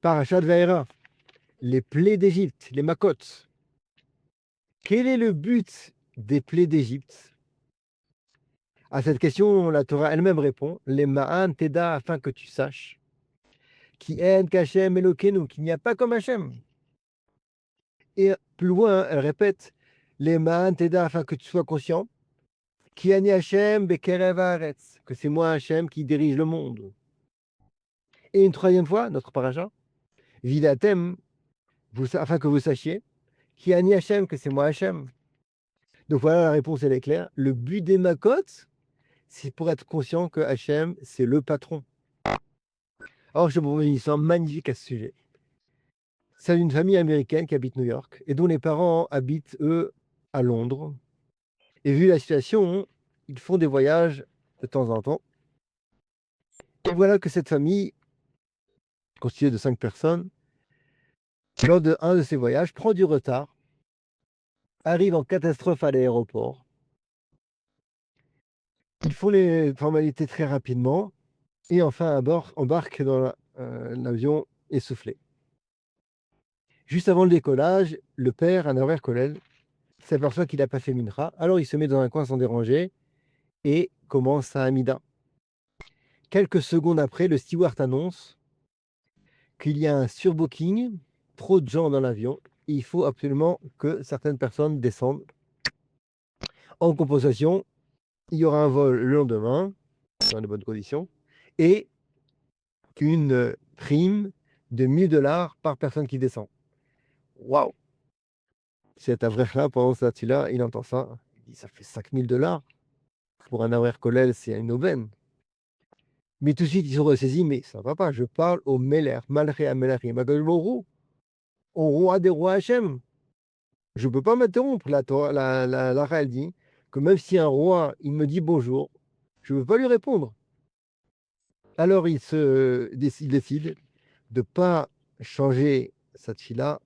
Parashat Vaera, les plaies d'Égypte, les makotes. Quel est le but des plaies d'Égypte? À cette question, la Torah elle-même répond, les ma'an teda, afin que tu saches, qui en k'Hashem Elokeinu, qu'il n'y a pas comme Hachem. Et plus loin, elle répète, les ma'an teda, afin que tu sois conscient, qui ani Hachem bekerev haaretz, que c'est moi Hachem qui dirige le monde. Et une troisième fois, notre paracha, vidatem, afin que vous sachiez, qui ani Hachem, que c'est moi Hachem. Donc voilà, la réponse, elle est claire. Le but des makotes, c'est pour être conscient que Hachem, c'est le patron. Alors, je vous propose une histoire magnifique à ce sujet. C'est une famille américaine qui habite New York et dont les parents habitent, eux, à Londres. Et vu la situation, ils font des voyages de temps en temps. Et voilà que cette famille, constituée de 5 personnes, lors d'un de ces voyages, prend du retard, arrive en catastrophe à l'aéroport. Ils font les formalités très rapidement et enfin embarquent dans l'avion essoufflé. Juste avant le décollage, le père, un horaire collèle, s'aperçoit qu'il n'a pas fait mincha, alors il se met dans un coin sans déranger et commence à Amida. Quelques secondes après, le steward annonce qu'il y a un surbooking, trop de gens dans l'avion, et il faut absolument que certaines personnes descendent. En compensation, il y aura un vol le lendemain, dans de bonnes conditions, et une prime de 1 000 $ par personne qui descend. Waouh! Cet avraire-là, pendant ce là il entend ça. Il dit, ça fait 5 000 $. Pour un avraire collèle, c'est une aubaine. Mais tout de suite, ils sont ressaisis, mais ça ne va pas. Je parle au Meler, Malché à Melachim, au roi des rois Hachem. Je ne peux pas m'interrompre. La elle dit que même si un roi, il me dit bonjour, je ne veux pas lui répondre. Alors il décide de ne pas changer sa tfila,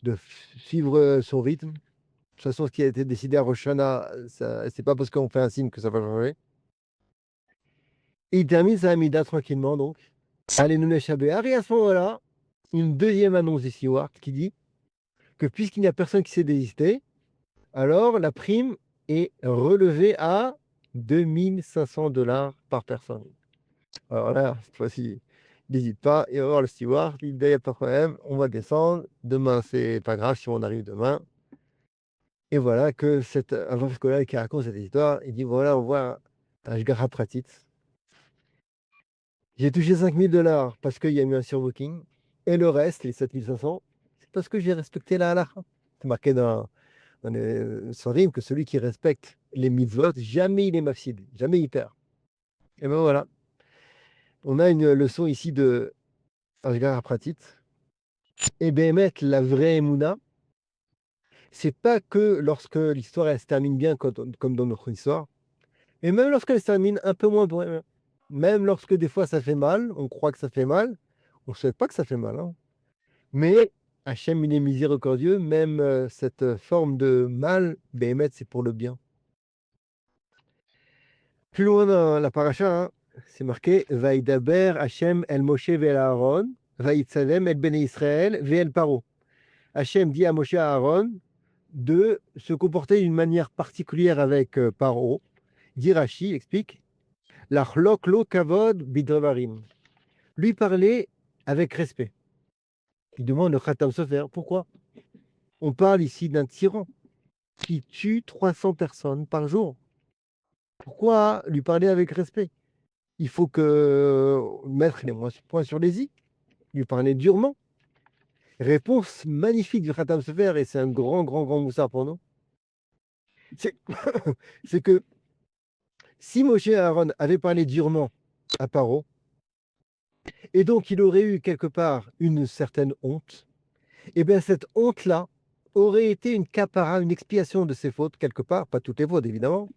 de suivre son rythme. De toute façon, ce qui a été décidé à Rosh Hashanah, c'est pas parce qu'on fait un signe que ça va changer. Et il termine sa Hamida tranquillement, donc. Allez, nous Béar. Et à ce moment-là, une deuxième annonce ici, Ward, qui dit que puisqu'il n'y a personne qui s'est désisté, alors la prime est relevée à 2500 $ par personne. Alors là, cette fois-ci, n'hésite pas, et on va voir le steward, il dit, il n'y a pas de problème, on va descendre, demain, c'est pas grave si on arrive demain. Et voilà que cet avance scolaire qui raconte cette histoire, il dit, voilà, on voit un Shgara Pratit. J'ai touché 5 000 $ parce qu'il y a eu un surbooking, et le reste, les 7 500, c'est parce que j'ai respecté la halakha. C'est marqué dans les Sorim que celui qui respecte les mitzvot, jamais il est mafsid, jamais il perd. Et ben voilà. On a une leçon ici de Ashgar Pratit. Et Béhémet, la vraie Emouna, c'est pas que lorsque l'histoire elle se termine bien, comme dans notre histoire, mais même lorsqu'elle se termine un peu moins bien. Même lorsque des fois ça fait mal, on croit que ça fait mal, on ne sait pas que ça fait mal. Hein. Mais Hachem, il est miséricordieux, même cette forme de mal, Béhémet, c'est pour le bien. Plus loin dans la paracha, hein, c'est marqué Vaïdaber Hachem el Moshe ve'el Aaron, Vaïtzalem el Bene Israël ve'el Paro. Hachem dit à Moshe et à Aaron de se comporter d'une manière particulière avec Paro. Dit Rashi, il explique L'achlok lo kavod bidrevarim. Lui parler avec respect. Il demande le Khatam Sofer pourquoi. On parle ici d'un tyran qui tue 300 personnes par jour. Pourquoi lui parler avec respect? Il faut mettre les points sur les i, lui parler durement. Réponse magnifique du Khatam Sofer, et c'est un grand, grand, grand moussard pour nous. C'est que si Moshe et Aaron avaient parlé durement à Paro, et donc il aurait eu quelque part une certaine honte, et bien cette honte-là aurait été une capara, une expiation de ses fautes, quelque part, pas toutes les fautes évidemment,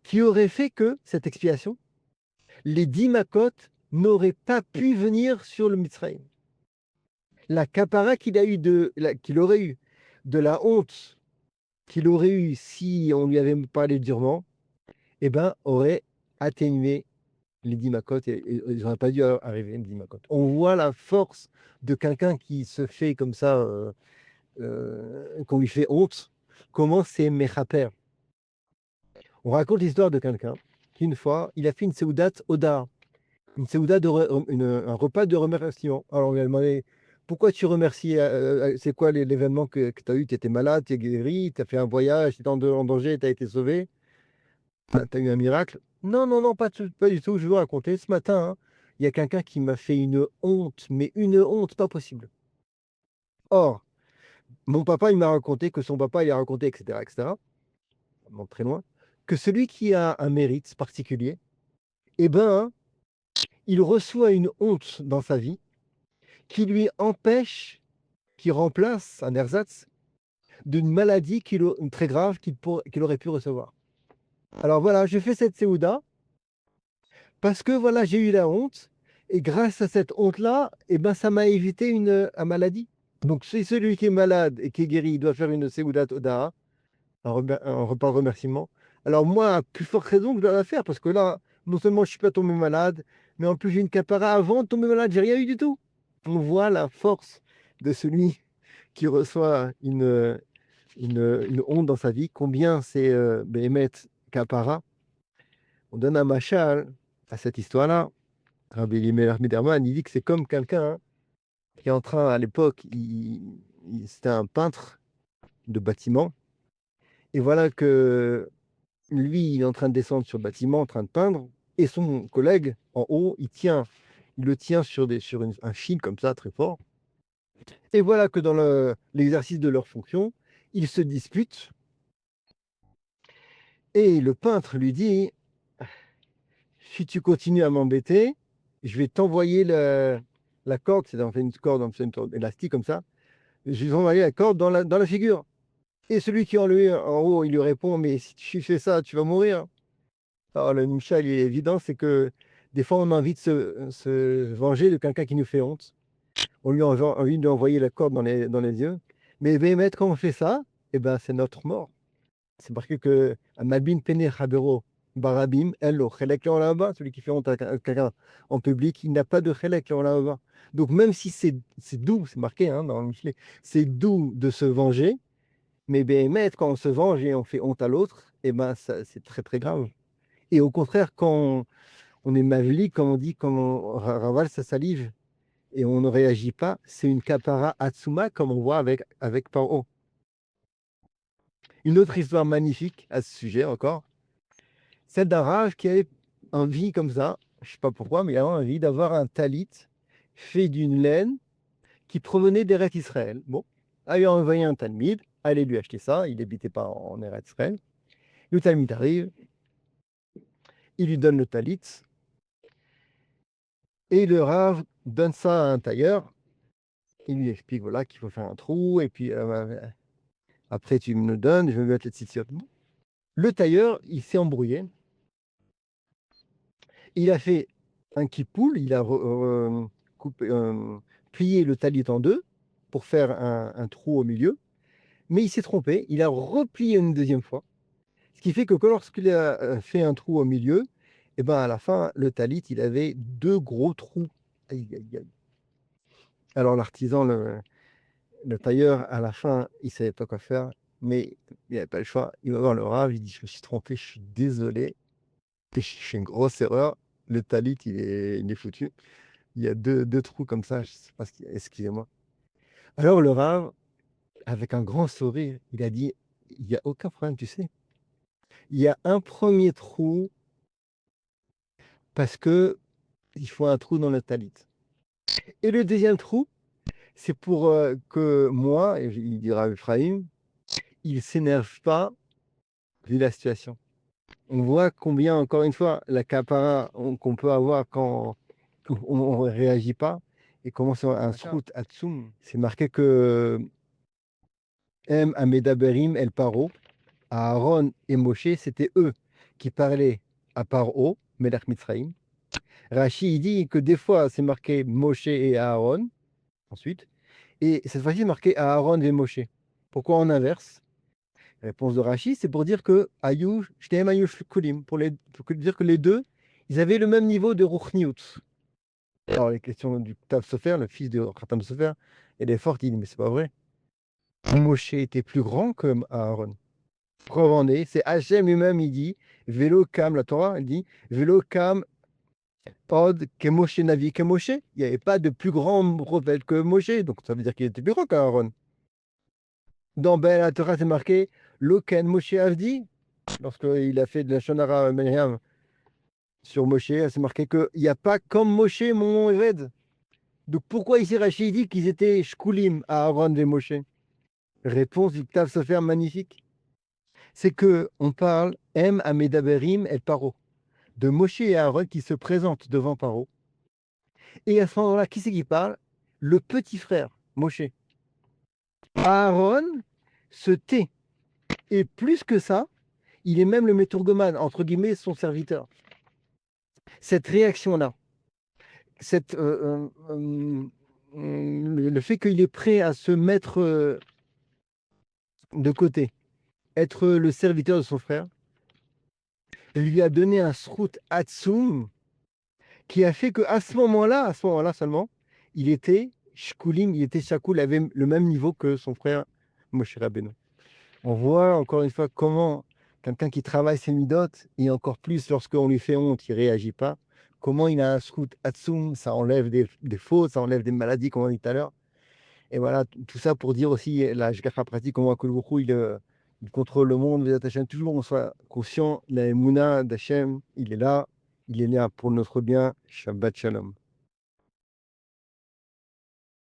qui aurait fait que cette expiation, les 10 makotes n'auraient pas pu venir sur le Mitzrayim. La capara qu'il aurait eu de la honte qu'il aurait eu si on lui avait parlé durement, eh ben, aurait atténué les 10 macotes, et ils n'auraient pas dû arriver, les 10 macotes. On voit la force de quelqu'un qui se fait comme ça, qu'on lui fait honte, comment c'est méchaper. On raconte l'histoire de quelqu'un qui, une fois, il a fait une seoudat oda, une seouda un repas de remerciement. Alors on lui a demandé, pourquoi tu remercies, c'est quoi l'événement que tu as eu? Tu étais malade, tu es guéri, tu as fait un voyage, tu étais en danger, tu as été sauvé, tu as eu un miracle? Non, non, non, pas du tout, je veux vous raconter. Ce matin, hein, il y a quelqu'un qui m'a fait une honte, mais une honte pas possible. Or, mon papa, il m'a raconté que son papa, il a raconté, etc., etc., non, très loin, que celui qui a un mérite particulier, eh ben, il reçoit une honte dans sa vie qui lui empêche, qui remplace un ersatz d'une maladie très grave qu'il aurait pu recevoir. Alors voilà, je fais cette séouda parce que voilà, j'ai eu la honte et grâce à cette honte-là, eh ben, ça m'a évité une maladie. Donc si celui qui est malade et qui est guéri, il doit faire une séouda toda, un repas de remerciement. Alors moi, à plus forte raison que je dois la faire, parce que là, non seulement je ne suis pas tombé malade, mais en plus j'ai une capara avant de tomber malade, j'ai rien eu du tout. On voit la force de celui qui reçoit une honte dans sa vie, combien c'est Béhémet capara. On donne un machal à cette histoire-là. Rabbi Elimelech Miderman, il dit que c'est comme quelqu'un, hein, qui est en train, à l'époque, c'était un peintre de bâtiment, et voilà que lui, il est en train de descendre sur le bâtiment, en train de peindre, et son collègue, en haut, il le tient sur un fil comme ça, très fort. Et voilà que dans l'exercice de leur fonction, ils se disputent, et le peintre lui dit, si tu continues à m'embêter, je vais t'envoyer la corde, c'est en fait une corde, une corde élastique comme ça, je vais t'envoyer la corde dans la figure. Et celui qui en haut, il lui répond, mais si tu fais ça, tu vas mourir. Alors le Misha, il est évident, c'est que des fois, on a envie de se venger de quelqu'un qui nous fait honte. On lui a envie de lui envoyer la corde dans les yeux. Mais Béhémet, quand on fait ça, eh ben, c'est notre mort. C'est marqué que Malbin Pene Chabero Barabim, Ello, Chelek là-bas, celui qui fait honte à quelqu'un en public, il n'a pas de Chelek là-bas. Donc même si c'est doux, c'est marqué, hein, dans le Michelet, c'est doux de se venger, mais Béhémet, quand on se venge et on fait honte à l'autre, eh ben, c'est très très grave. Et au contraire, quand on est mavli, comme on dit, quand on ravale sa salive et on ne réagit pas, c'est une kapara atsuma, comme on voit avec Paro. Une autre histoire magnifique à ce sujet encore, celle d'un rave qui avait envie comme ça, je ne sais pas pourquoi, mais il avait envie d'avoir un talit fait d'une laine qui provenait d'Eretz Israël. Bon, il a envoyé un talmid, allez lui acheter ça, il n'habitait pas en Eretz Israël. Le talmid arrive, il lui donne le talit, et le rave donne ça à un tailleur. Il lui explique voilà, qu'il faut faire un trou, et puis après tu me le donnes, je vais mettre les tzitzit. Le tailleur, il s'est embrouillé. Il a fait un kipoul, il a plié le talit en deux pour faire un trou au milieu, mais il s'est trompé, il a replié une deuxième fois, ce qui fait que lorsqu'il a fait un trou au milieu, et ben à la fin, le talit, il avait deux gros trous. Aïe, aïe, aïe. Alors l'artisan, le tailleur, à la fin, il ne savait pas quoi faire, mais il n'avait pas le choix. Il va voir le rave, il dit, je me suis trompé, je suis désolé, j'ai fait une grosse erreur, le talit, il est foutu. Il y a deux trous comme ça, je sais pas excusez-moi. Alors le rave, avec un grand sourire, il a dit, il n'y a aucun problème, tu sais. Il y a un premier trou parce que il faut un trou dans le talit. Et le deuxième trou, c'est pour que moi, et il dira Ephraim, il ne s'énerve pas vu la situation. On voit combien, encore une fois, la capara qu'on peut avoir quand on ne réagit pas, et comment c'est un srout atsum. C'est marqué que M. Amedaberim El Paro, Aaron et Moshe, c'était eux qui parlaient à Paro, Melech Mitzraïm. Rashi il dit que des fois c'est marqué Moshe et Aaron, ensuite, et cette fois-ci c'est marqué Aaron et Moshe. Pourquoi en inverse? Réponse de Rashi, c'est pour dire que Ayush, Shneem Ayush Kulim, pour dire que les deux, Ils avaient le même niveau de Ruchniut. Alors, les questions du Tav Sofer, le fils de Khatam Sofer, elle est forte, il dit, mais c'est pas vrai. Moshe était plus grand que Aaron. Preuve en est, c'est Hachem lui-même, il dit, Velo Kam, la Torah, elle dit, Velo Kam Od que Moshe Navi que Moshe. Il n'y avait pas de plus grand prophète que Moshe, donc ça veut dire qu'il était plus grand qu'Aaron. Dans Ben la Torah, c'est marqué, Loken Moshe Avdi, lorsqu'il a fait de la Shonara Miriam sur Moshe, c'est marqué qu'il n'y a pas comme Moshe, mon Eved. Donc pourquoi ici Rachid dit qu'ils étaient Shkulim à Aaron et Moshe? Réponse du Tav Sofer magnifique. C'est que on parle M Amedaberim et Paro, de Moshe et Aaron qui se présentent devant Paro. Et à ce moment-là, qui c'est qui parle? Le petit frère, Moshe. Aaron se tait. Et plus que ça, il est même le métourgomane, entre guillemets, son serviteur. Cette réaction-là, le fait qu'il est prêt à se mettre de côté, être le serviteur de son frère, lui a donné un srout atsum qui a fait qu'à ce moment-là seulement, il était shkulim, il était shakoul, avait le même niveau que son frère Moshe Rabbeinu. On voit encore une fois comment quelqu'un qui travaille ses midotes, et encore plus lorsqu'on lui fait honte, il ne réagit pas, comment il a un srout atsum, ça enlève des fautes, ça enlève des maladies, comme on dit tout à l'heure. Et voilà, tout ça pour dire aussi la Shgacha pratique, comment Akol il contrôle le monde, Vedat Hashem, toujours on soit conscient, la Emouna d'Hachem, il est là pour notre bien. Shabbat Shalom.